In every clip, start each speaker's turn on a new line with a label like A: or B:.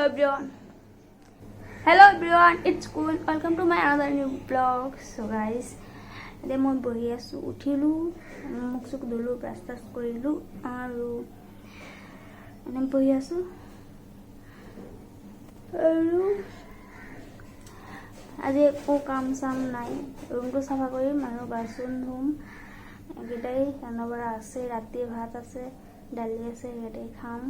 A: everyone. Hello everyone, it's cool. Welcome to my another new vlog. So guys, today মই বহি আছো উঠিলো মুখ চুক ধুলো ব্ৰাছ টাছ কৰিলো আৰু এনে বহি আছো আৰু আজি একো কাম চাম নাই ৰুমটো চাফা কৰিম আৰু বাচন ধুম একেটাই ৰান্ধাবঢ়া আছে ৰাতি ভাত আছে দালি আছে একেটাই খাম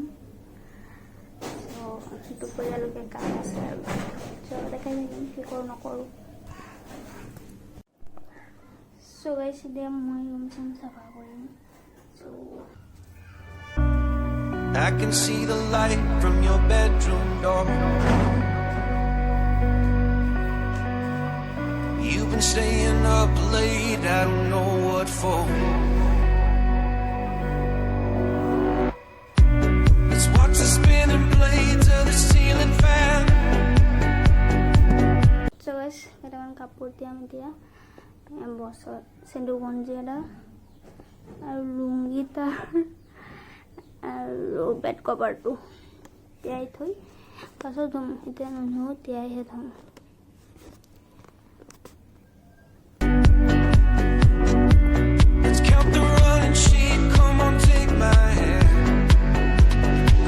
A: দুপৰীয়ালৈকে কাম আছে আৰু দেখাই থাকিম কি কৰোঁ নকৰোঁ So guys, today মই ৰুম চাম চাফা কৰিম So
B: I can see the light from your bedroom door. You've been staying up late, I don't know what for. Let's watch the spinning blades of the ceiling fan.
A: So guys, কেইটামান কাপোৰ দিয়াম এতিয়া বছৰ চেণ্ডু গঞ্জি এটা আৰু লুংগিটা আৰু bed কভাৰটো তিয়াই থৈ পাছত ধুম এতিয়া নুধু তিয়াইহে থম
B: Let's count the running sheep, come on take my hand.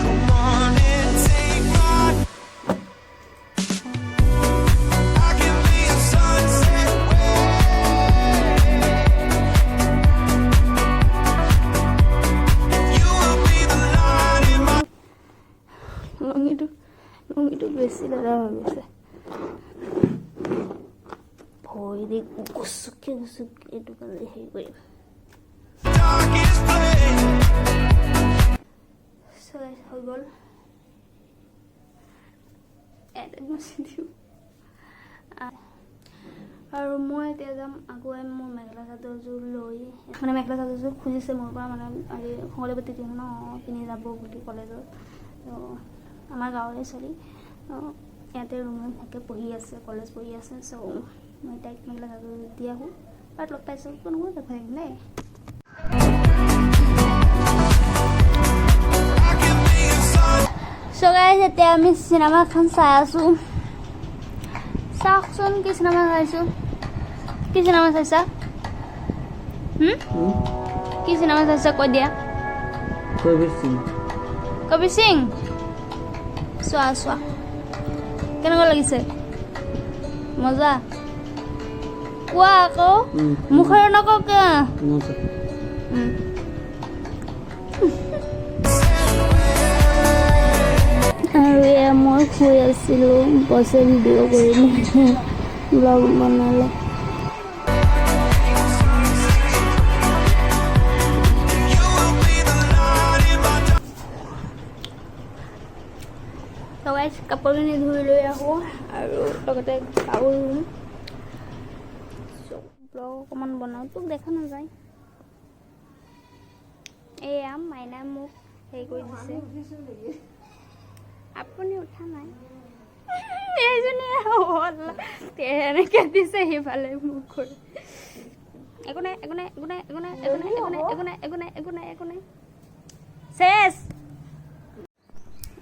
B: Come on and take my I can be a sunset You will be the light in my
A: লুংগিটো বেছি দাদা ভাবিছে ভৰি দি গুচুকি এইটো কালি হেৰি কৰিম
B: darkest place.
A: হৈ গ'ল আৰু মই এতিয়া যাম আগুৱাই মোৰ মেখেলা চাদৰযোৰ লৈ মানে মেখেলা চাদৰযোৰ খুজিছে মোৰ পৰা মানে আজি সংগীপতি দিম ন পিন্ধি যাব বুলি কলেজত তো আমাৰ গাঁৱৰে ছোৱালী ইয়াতে ৰুমত থাকে পঢ়ি আছে কলেজ পঢ়ি আছে চ' মই তাইক মেখেলা চাদৰ দি আহোঁ বাট লগ পাইছোঁ কোনোবা লগ পাৰিম দেই So guys, এতিয়া আমি চিনেমা এখন চাই আছো চাওকচোন কি চিনেমা চাইছো কি চিনেমা চাইছা কি চিনেমা চাইছা কৈ দিয়া কবিৰ সিং চোৱা কেনেকুৱা লাগিছে মজা কোৱা আকৌ মুখেৰে নকওঁ কিয় আৰু এয়া মই শুই আছিলোঁ বছে ভিডিঅ' কৰিলোঁ ব্লগ বনালে কাপোৰখিনি ধুই লৈ আহোঁ আৰু লগতে কাপোৰ ধুম ব্লগ অকণমান বনাওঁ তোক দেখা নাযায় এয়া মাইনা মোক হেৰি কৰি দিছে আপুনি উঠা নাই এইজনী এনেকৈ দিছে সেইফালে মোক কৰি একো নাই চেছ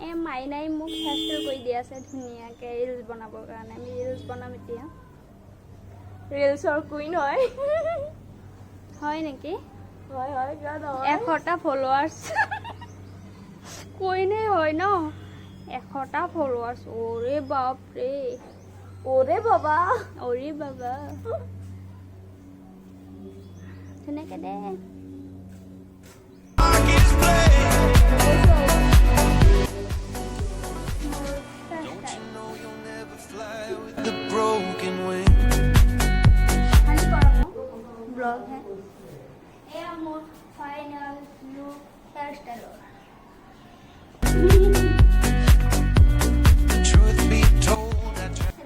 A: এই মাইনাই মোক হেয়াৰষ্টাইল কৰি দি আছে ধুনীয়াকৈ ৰিলছ বনাবৰ কাৰণে আমি ৰিলছ বনাম এতিয়া ৰিলছৰ কুইন হয় নেকি হয় 100টা ফলোৱাৰ্ছ কুইনে হয় ন 100টা ফলোৱাৰ্ছ ওৰে বাপৰে ওৰে বাবা ধুনীয়াকৈ দে
B: The broken wing.
A: ब्लॉग है ये मोर final look hair style
B: Truth be told, I tried.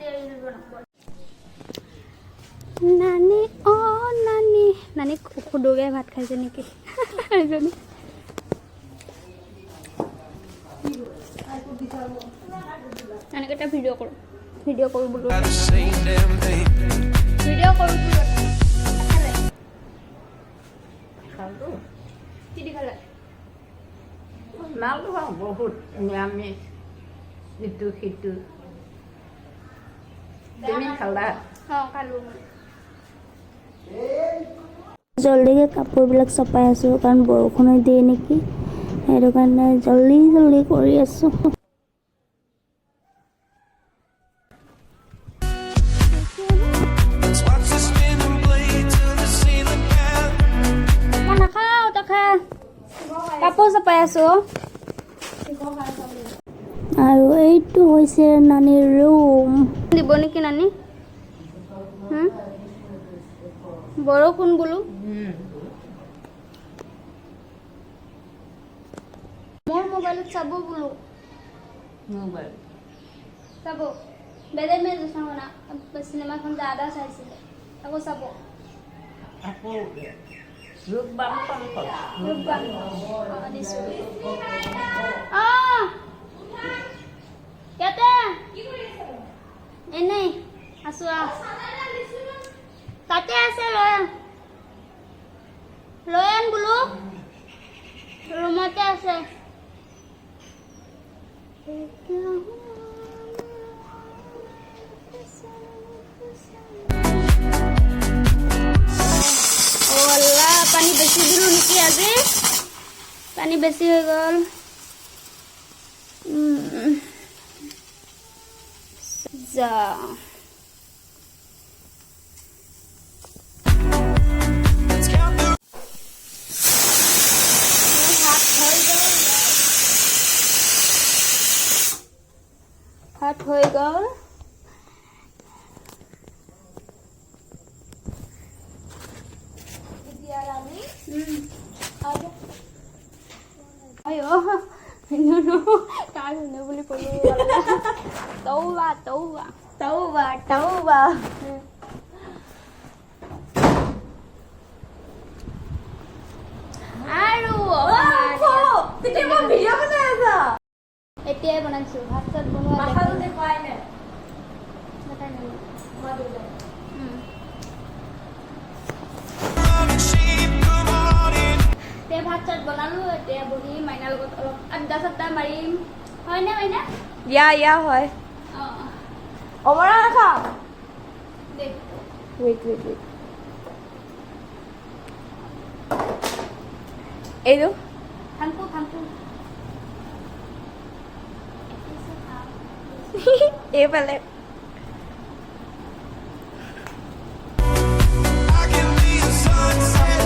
A: नानी ओ नानी खुदोगे भात खाइছে নেকি এজনী এনেকৈ এটা ভিডিঅ' কৰোঁ বোলো
B: The same damn thing.
A: Video' কৰোঁ বোলো কি দি খালে
C: Malu বহুত নিৰামিষ ইটো সিটো তুমি খালা
A: খালোঁ জল্দিকৈ কাপোৰবিলাক চপাই আছোঁ কাৰণ বৰষুণো দিয়ে নেকি সেইটো কাৰণে জল্দি কৰি আছোঁ
B: Let's watch the spinning blade till the ceiling fan.
A: মই নাখাওঁ তই খা কাপোৰ চপাই আছোঁ আৰু এইটো হৈছে নানীৰ ৰুম দিব নেকি নানী বৰষুণ বোলো মোৰ মোবাইলত চাব বোলো
C: মোবাইল
A: চাব বেলেগ মেজ চাব না চিনেমাখন দাদা চাইছিলে আকৌ চাব
C: আকৌ ৰূপবান
A: ইয়াতে এনেই আছো তাতে আছে লৈ আন বোলো ৰুমতে আছে পানী বেছি দিলো নেকি আজি পানী বেছি হৈ গ'ল যা
B: Let's count the
A: ভাত হৈ গ'ল काय होणे बोली बोलू तौबा আৰু এতিয়াই বনাইছো ভাত চাত বনোৱা
B: sheep, come on in.
A: এতিয়া ভাত চাত বনালো এতিয়া বহি মাইনাৰ লগত অলপ আড্ডা চাড্ডা মাৰিম হয়নে মাইনা
C: ইয়া হয় অমৰা নাখাওঁ wait এইটো
A: থাংকু
C: এইফালে
B: I can be the sunset.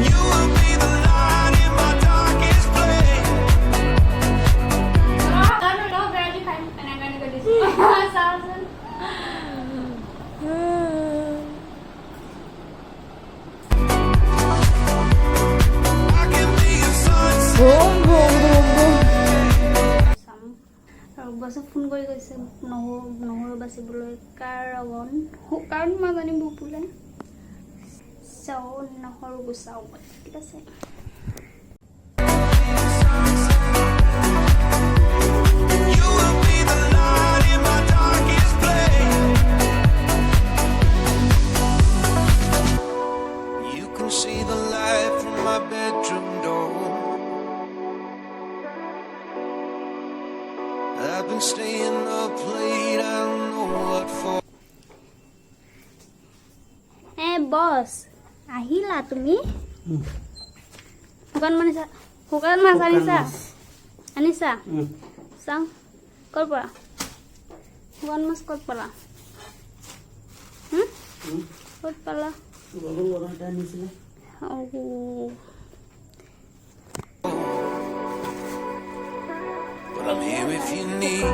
B: You will be the light in my darkest place. I can be the sunset.
A: বছৰ ফোন কৰি কৈছে নহৰু বাচিবলৈ কাৰণ মই জানিব বোলে চাও নহৰু গুচাও ঠিক আছে
B: You will be the light in my darkest place. You can see the light from my bedroom door. I've been staying up late, I don't know what for.
A: বছ আহিলা তুমি শুকান মাছ আনিছা চাওঁ ক'ৰ পৰা শুকান মাছ ক'ত পালা ক'ত পালা
B: But I'm here if you need.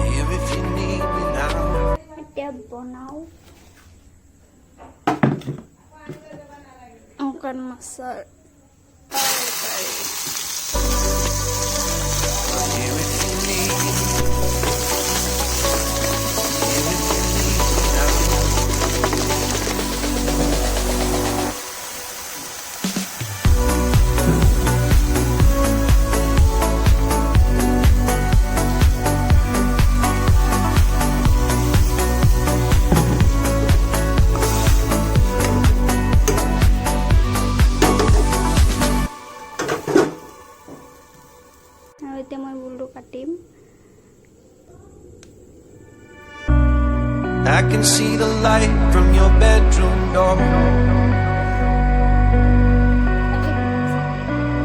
B: Here if you need me now.
A: এতিয়া বনাওঁ শুকান মাছৰ তৰকাৰী
B: Here if you need. Here if you need me now. can see the light from your bedroom door.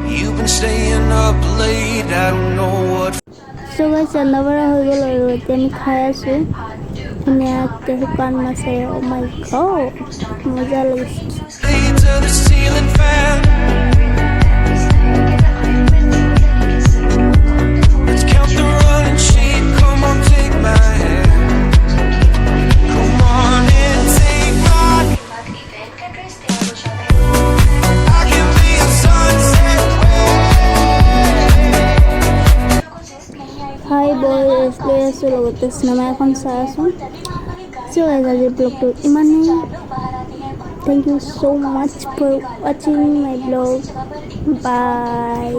B: You've been staying up late, I don't know what.
A: So guys, another whole আমি খাই আছো ধুনীয়াকৈ শুকান মাছেৰে oh my god মজা লাগিছে
B: Stay to the ceiling fan. Let's count the running sheep. Come on, take my hand. Come on and take my. I can be a sunset.
A: Hi boy rest লৈ আছোঁ লগতে cinema এখন চাই আছোঁ চ' আজিৰ ব্লগটো ইমানেই thank you so' much for ৱাচিং মাই ব্লগ বাই